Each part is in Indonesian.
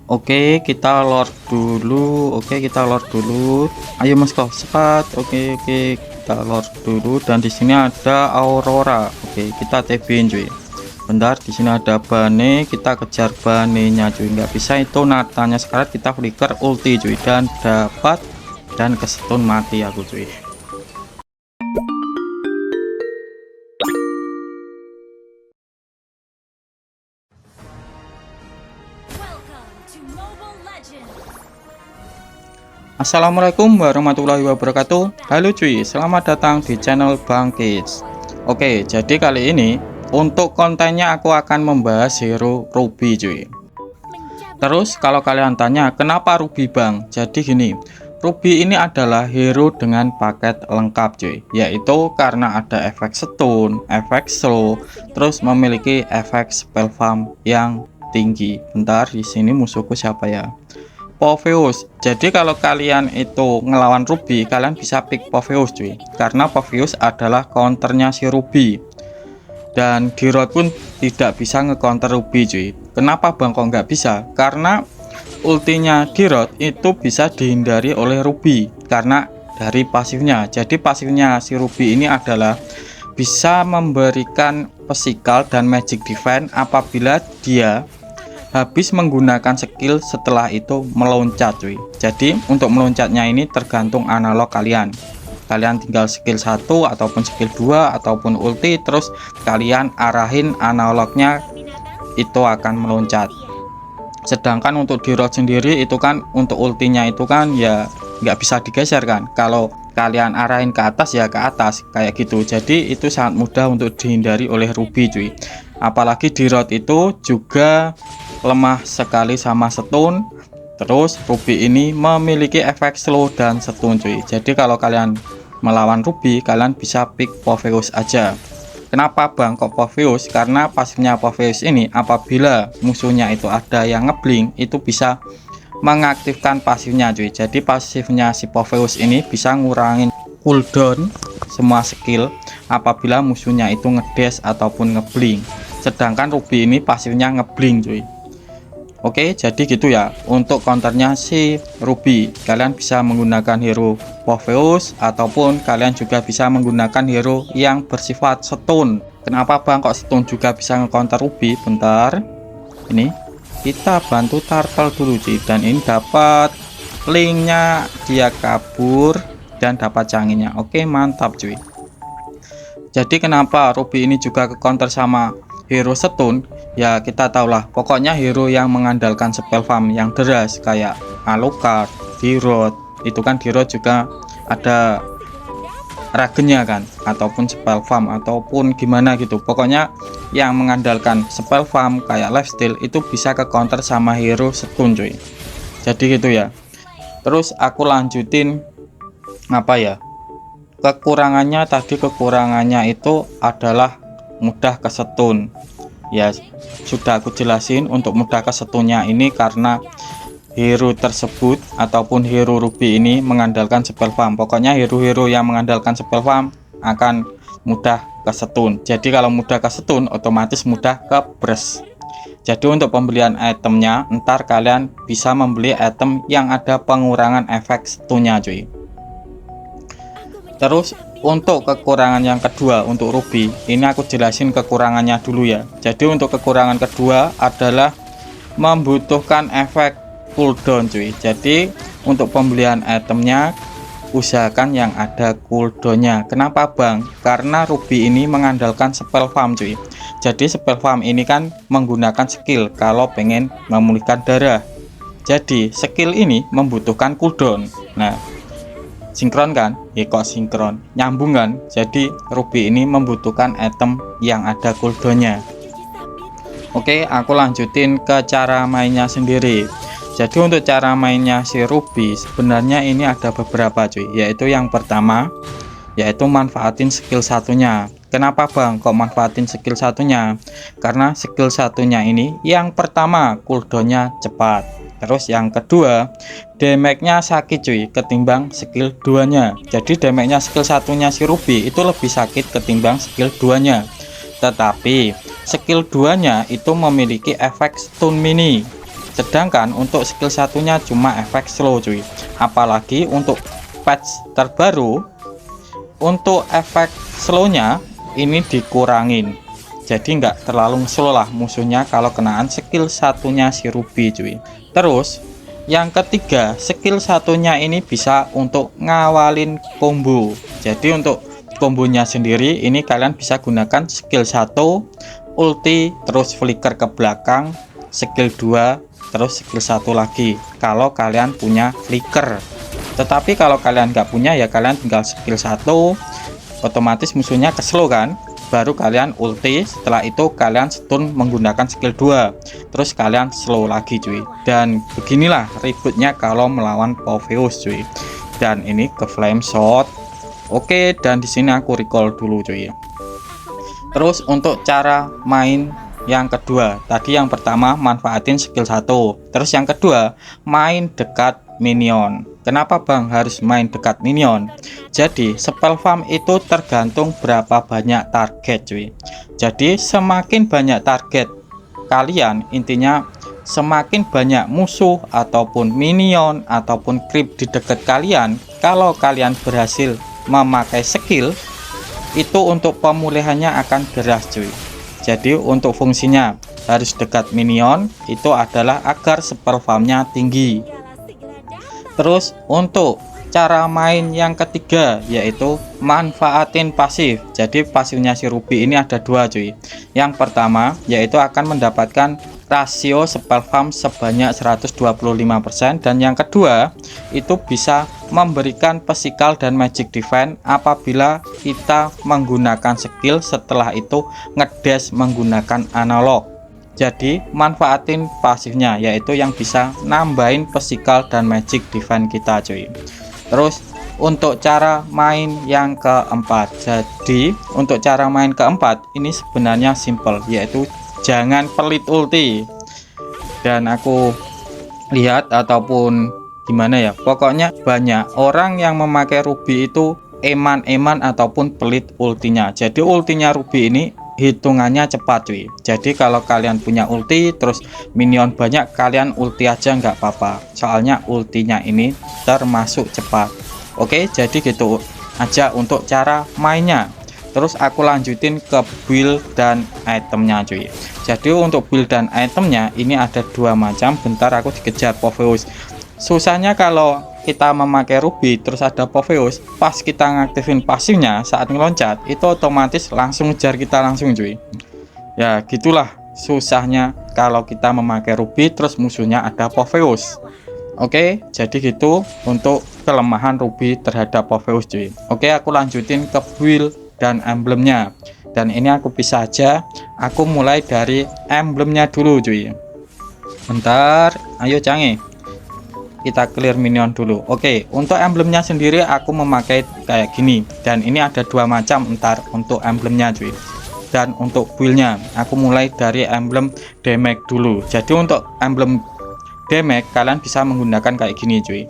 Oke, kita lord dulu. Oke, kita lord dulu. Ayo Mas kok cepat. Oke, kita lord dulu. Dan di sini ada Aurora. Oke, kita TB-in cuy. Bentar, di sini ada Bane. Kita kejar Banenya cuy. Nggak bisa itu Natanya sekarang. Kita flicker ulti cuy. Dan dapat dan kesetun mati aku cuy. Assalamualaikum warahmatullahi wabarakatuh. Halo cuy, selamat datang di channel Bang Kids. Oke, jadi kali ini untuk kontennya aku akan membahas hero Ruby cuy. Terus kalau kalian tanya kenapa Ruby Bang, jadi gini, Ruby ini adalah hero dengan paket lengkap cuy, yaitu karena ada efek stun, efek slow, terus memiliki efek spell farm yang tinggi. Bentar, di sini musuhku siapa ya? Popheus. Jadi kalau kalian itu ngelawan Ruby, kalian bisa pick Popheus cuy, karena Popheus adalah counternya si Ruby. Dan Dirot pun tidak bisa nge-counter Ruby cuy. Kenapa Bang kok nggak bisa? Karena ultinya Dirot itu bisa dihindari oleh Ruby karena dari pasifnya. Jadi pasifnya si Ruby ini adalah bisa memberikan physical dan magic defense apabila dia habis menggunakan skill setelah itu meloncat cuy. Jadi untuk meloncatnya ini tergantung analog kalian tinggal skill 1 ataupun skill 2 ataupun ulti, terus kalian arahin analognya itu akan meloncat. Sedangkan untuk Dirot sendiri itu kan untuk ultinya itu kan ya nggak bisa digeser kan, kalau kalian arahin ke atas ya ke atas kayak gitu. Jadi itu sangat mudah untuk dihindari oleh Ruby cuy. Apalagi Dirot itu juga lemah sekali sama stun. Terus Ruby ini memiliki efek slow dan stun cuy. Jadi kalau kalian melawan Ruby, kalian bisa pick Popheus aja. Kenapa Bang kok Popheus? Karena pasifnya Popheus ini apabila musuhnya itu ada yang ngeblink, itu bisa mengaktifkan pasifnya cuy. Jadi pasifnya si Popheus ini bisa ngurangin cooldown semua skill apabila musuhnya itu ngedash ataupun ngeblink. Sedangkan Ruby ini pasifnya ngeblink cuy. Oke, jadi gitu ya untuk counternya si Ruby. Kalian bisa menggunakan hero Popheus ataupun kalian juga bisa menggunakan hero yang bersifat stun. Kenapa Bang kok stun juga bisa nge-counter Ruby? Bentar, ini kita bantu turtle dulu cuy. Dan ini dapat linknya, dia kabur dan dapat canggihnya. Oke, mantap cuy. Jadi kenapa Ruby ini juga ke counter sama hero stun? Ya kita tahulah, pokoknya hero yang mengandalkan spell farm yang deras kayak Alucard, Dirot. Itu kan Dirot juga ada ragennya kan, ataupun spell farm ataupun gimana gitu. Pokoknya yang mengandalkan spell farm kayak lifesteal itu bisa ke counter sama hero stun cuy. Jadi gitu ya. Terus aku lanjutin apa ya? Kekurangannya itu adalah mudah ke stun. Ya sudah aku jelasin untuk mudah ke stunnya ini karena hero tersebut ataupun hero Ruby ini mengandalkan spell farm. Pokoknya hero-hero yang mengandalkan spell farm akan mudah ke stun. Jadi kalau mudah ke stun otomatis mudah ke burst. Jadi untuk pembelian itemnya ntar kalian bisa membeli item yang ada pengurangan efek stunnya cuy. Terus untuk kekurangan yang kedua untuk Ruby ini aku jelasin kekurangannya dulu ya. Jadi untuk kekurangan kedua adalah membutuhkan efek cooldown cuy. Jadi untuk pembelian itemnya usahakan yang ada cooldownnya. Kenapa Bang? Karena Ruby ini mengandalkan spell farm cuy. Jadi spell farm ini kan menggunakan skill kalau pengen memulihkan darah. Jadi skill ini membutuhkan cooldown. Nah, sinkron kan? Ya kok sinkron, nyambung kan? Jadi Ruby ini membutuhkan item yang ada cooldownnya. Oke, aku lanjutin ke cara mainnya sendiri. Jadi untuk cara mainnya si Ruby sebenarnya ini ada beberapa cuy, yaitu yang pertama yaitu manfaatin skill satunya. Kenapa Bang kok manfaatin skill satunya? Karena skill satunya ini yang pertama cooldownnya cepat. Terus yang kedua damage-nya sakit cuy ketimbang skill 2-nya. Jadi damage-nya skill satunya si Ruby itu lebih sakit ketimbang skill 2-nya. Tetapi skill 2-nya itu memiliki efek stun mini. sedangkan untuk skill satunya cuma efek slow cuy. Apalagi untuk patch terbaru, untuk efek slownya ini dikurangin, jadi nggak terlalu slow lah musuhnya kalau kenaan skill satunya si Ruby cuy. Terus yang ketiga, skill satunya ini bisa untuk ngawalin combo. Jadi untuk kombonya sendiri ini kalian bisa gunakan skill 1 ulti, terus flicker ke belakang, skill 2, terus skill 1 lagi kalau kalian punya flicker. Tetapi kalau kalian nggak punya ya kalian tinggal skill 1, otomatis musuhnya ke slow kan, baru kalian ulti, setelah itu kalian stun menggunakan skill 2, terus kalian slow lagi cuy. Dan beginilah ributnya kalau melawan Popheus cuy. Dan ini ke flame shot. Oke, dan di sini aku recall dulu cuy. Terus untuk cara main yang kedua, tadi yang pertama manfaatin skill 1, terus yang kedua main dekat minion. Kenapa bang harus main dekat minion? Jadi spell farm itu tergantung berapa banyak target cuy. Jadi semakin banyak target kalian, intinya semakin banyak musuh ataupun minion ataupun creep di dekat kalian, kalau kalian berhasil memakai skill itu untuk pemulihannya akan deras cuy. Jadi untuk fungsinya harus dekat minion itu adalah agar spell farmnya tinggi. Terus untuk cara main yang ketiga yaitu manfaatin pasif. Jadi pasifnya si Ruby ini ada dua cuy. Yang pertama yaitu akan mendapatkan rasio spell farm sebanyak 125%, dan yang kedua itu bisa memberikan physical dan magic defense apabila kita menggunakan skill, setelah itu ngedash menggunakan analog. Jadi manfaatin pasifnya yaitu yang bisa nambahin physical dan magic defense kita cuy. Terus untuk cara main yang keempat, jadi untuk cara main keempat ini sebenarnya simple, yaitu jangan pelit ulti. Dan aku lihat ataupun gimana ya, pokoknya banyak orang yang memakai Ruby itu eman-eman ataupun pelit ultinya. Jadi ultinya Ruby ini hitungannya cepat cuy. Jadi kalau kalian punya ulti terus minion banyak, kalian ulti aja nggak apa-apa, soalnya ultinya ini termasuk cepat. Oke, jadi gitu aja untuk cara mainnya. Terus aku lanjutin ke build dan itemnya cuy. Jadi untuk build dan itemnya ini ada dua macam. Bentar aku dikejar Popheus. Susahnya kalau kita memakai Ruby terus ada Popheus, pas kita ngaktifin pasifnya saat ngeloncat itu otomatis langsung ngejar kita langsung cuy. Ya gitulah susahnya kalau kita memakai Ruby terus musuhnya ada Popheus. Oke, jadi gitu untuk kelemahan Ruby terhadap Popheus cuy. Oke, aku lanjutin ke build dan emblemnya. Dan ini aku bisa aja, aku mulai dari emblemnya dulu cuy. Bentar, ayo canggih, kita clear minion dulu. Oke, untuk emblemnya sendiri aku memakai kayak gini, dan ini ada dua macam ntar untuk emblemnya cuy. Dan untuk buildnya aku mulai dari emblem damage dulu. Jadi untuk emblem damage kalian bisa menggunakan kayak gini cuy.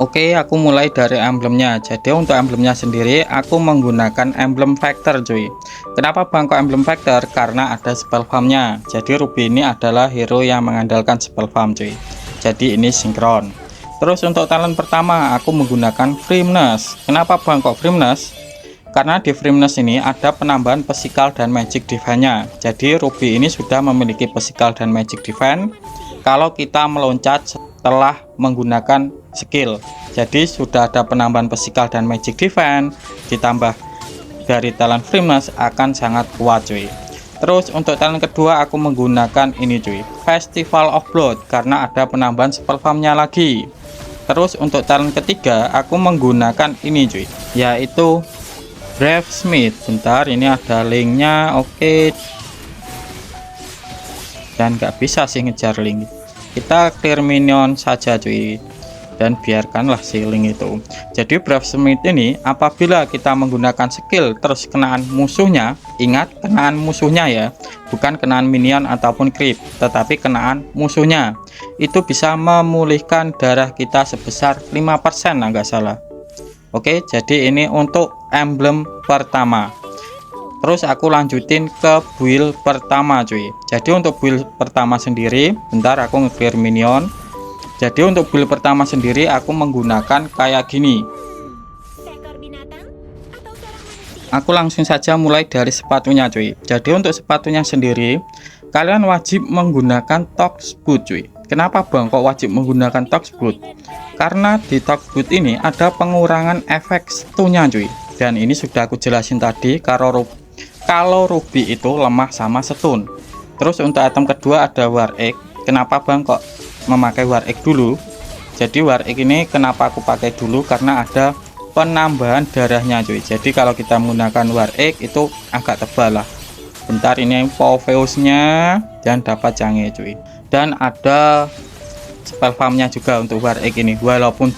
Oke, aku mulai dari emblemnya. Jadi untuk emblemnya sendiri aku menggunakan emblem factor cuy. Kenapa bang kok emblem factor? Karena ada spell farmnya. Jadi Ruby ini adalah hero yang mengandalkan spell farm cuy. Jadi ini sinkron. Terus untuk talent pertama aku menggunakan Firmness. Kenapa bang kok Firmness? Karena di Firmness ini ada penambahan physical dan magic defense-nya. Jadi Ruby ini sudah memiliki physical dan magic defense kalau kita meloncat setelah menggunakan skill. Jadi sudah ada penambahan physical dan magic defense ditambah dari talent Firmness akan sangat kuat cuy. Terus untuk talent kedua aku menggunakan ini cuy, Festival of Blood, karena ada penambahan spell farm-nya lagi. Terus untuk talent ketiga aku menggunakan ini cuy, yaitu Brave Smith. Bentar, ini ada linknya. Oke, dan nggak bisa sih ngejar link, kita clear minion saja cuy, dan biarkanlah si link itu. Jadi Brave Smith ini apabila kita menggunakan skill terus kenaan musuhnya, ingat kenaan musuhnya ya, bukan kenaan minion ataupun creep, tetapi kenaan musuhnya, itu bisa memulihkan darah kita sebesar 5% nggak salah. Oke, jadi ini untuk emblem pertama. Terus aku lanjutin ke build pertama cuy. Jadi untuk build pertama sendiri, bentar aku nge-clear minion. Jadi untuk build pertama sendiri aku menggunakan kayak gini. Aku langsung saja mulai dari sepatunya cuy. Jadi untuk sepatunya sendiri, kalian wajib menggunakan Tox Boot cuy. Kenapa bang kok wajib menggunakan Tox Boot? Karena di Tox Boot ini ada pengurangan efek stunnya cuy. Dan ini sudah aku jelasin tadi, kalau ruby itu lemah sama stun. Terus untuk item kedua ada War Egg. Kenapa bang kok memakai War Egg dulu? Jadi War Egg ini kenapa aku pakai dulu, karena ada penambahan darahnya cuy. Jadi kalau kita menggunakan War Egg itu agak tebal lah. Bentar, ini Poveusnya dan dapat canggih cuy. Dan ada spell farmnya juga untuk War Egg ini, walaupun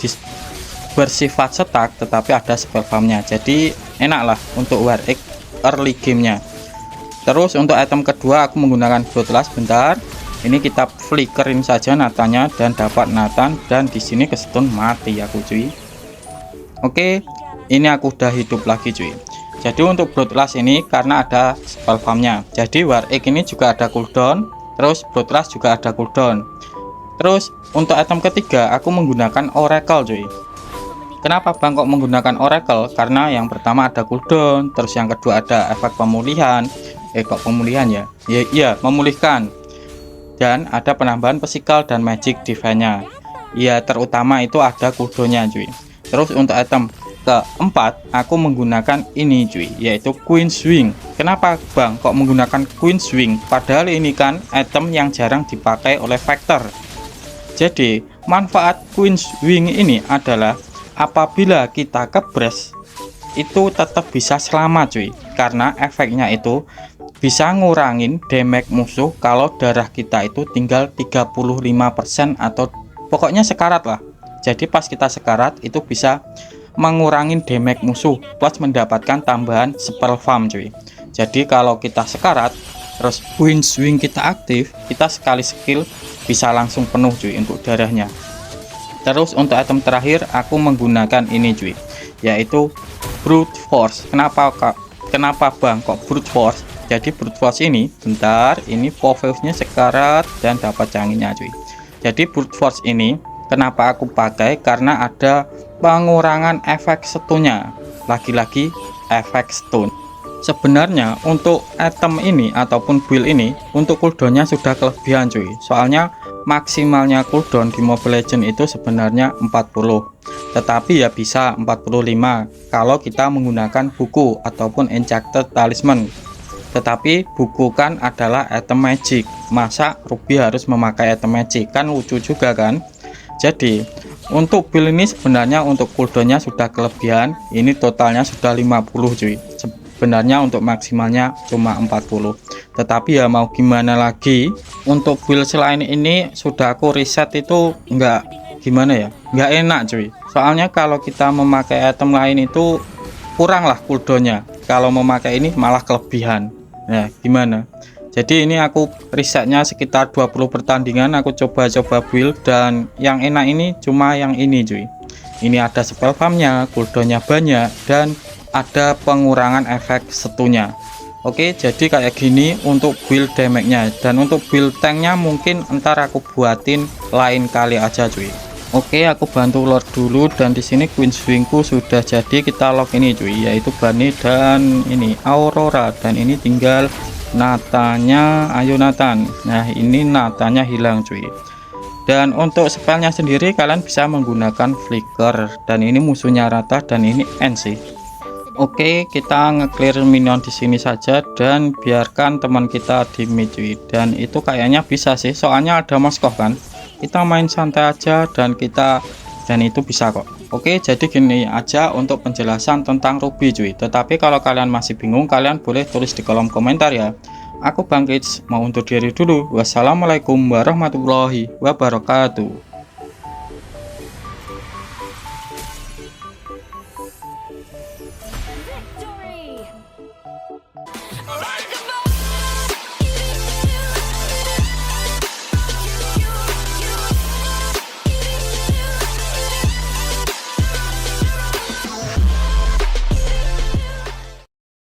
bersifat setak tetapi ada spell farmnya, jadi enak lah untuk War Egg early gamenya. Terus untuk item kedua aku menggunakan Bloodlust. Bentar, ini kita flickerin saja Nathannya dan dapat Nathan, dan di sini ke stun mati aku cuy. Oke, ini aku udah hidup lagi cuy. Jadi untuk Bloodlust ini karena ada spell farmnya, jadi War Egg ini juga ada cooldown, terus Bloodlust juga ada cooldown. Terus untuk item ketiga aku menggunakan Oracle cuy. Kenapa bang kok menggunakan Oracle? Karena yang pertama ada cooldown, terus yang kedua ada efek pemulihan. Kok pemulihan ya? Iya, memulihkan. Dan ada penambahan physical dan magic defense-nya. Ya, terutama itu ada cooldown-nya cuy. Terus untuk item keempat aku menggunakan ini cuy, yaitu Queen's Wing. Kenapa bang kok menggunakan Queen's Wing? Padahal ini kan item yang jarang dipakai oleh Vector. Jadi manfaat Queen's Wing ini adalah apabila kita kebres itu tetap bisa selamat cuy, karena efeknya itu bisa ngurangin damage musuh kalau darah kita itu tinggal 35% atau pokoknya sekarat lah. Jadi pas kita sekarat itu bisa mengurangin damage musuh plus mendapatkan tambahan spell farm cuy. Jadi kalau kita sekarat terus Queen's Wing kita aktif, kita sekali skill bisa langsung penuh cuy untuk darahnya. Terus untuk item terakhir aku menggunakan ini cuy, yaitu Brute Force. Kenapa bang kok Brute Force? Jadi Brute Force ini, bentar, ini Poveusnya sekarat dan dapat canggihnya cuy. Jadi Brute Force ini kenapa aku pakai? Karena ada pengurangan efek stunnya. Lagi-lagi efek stun. Sebenarnya untuk item ini ataupun build ini untuk cooldownnya sudah kelebihan cuy. Soalnya maksimalnya cooldown di Mobile Legends itu sebenarnya 40, tetapi ya bisa 45 kalau kita menggunakan buku ataupun Enchanted Talisman. Tetapi buku kan adalah item magic, masa Ruby harus memakai item magic, kan lucu juga kan. Jadi untuk build ini sebenarnya untuk cooldownnya sudah kelebihan, ini totalnya sudah 50 cuy. Sebenarnya untuk maksimalnya cuma 40, tetapi ya mau gimana lagi, untuk build selain ini sudah aku riset itu enggak gimana ya, enggak enak cuy. Soalnya kalau kita memakai item lain itu kurang lah cooldownnya, kalau memakai ini malah kelebihan. Nah gimana, jadi ini aku risetnya sekitar 20 pertandingan aku coba-coba build, dan yang enak ini cuma yang ini cuy. Ini ada spell farmnya, cooldownnya banyak, dan ada pengurangan efek stunnya. Oke, jadi kayak gini untuk build damage-nya, dan untuk build tanknya mungkin ntar aku buatin lain kali aja cuy. Oke, aku bantu lord dulu, dan di sini Queen's Wingku sudah jadi. Kita lock ini cuy, yaitu Bunny dan ini Aurora, dan ini tinggal Nathannya. Ayo Nathan. Nah ini Nathannya hilang cuy. Dan untuk spellnya sendiri kalian bisa menggunakan flicker, dan ini musuhnya rata, dan ini end sih. Oke, kita nge-clear minion di sini saja dan biarkan teman kita di mid cuy. Dan itu kayaknya bisa sih, soalnya ada Moskov kan. Kita main santai aja dan itu bisa kok. Oke, jadi gini aja untuk penjelasan tentang Ruby cuy. Tetapi kalau kalian masih bingung, kalian boleh tulis di kolom komentar ya. Aku Bang Kids mau undur diri dulu. Wassalamualaikum warahmatullahi wabarakatuh.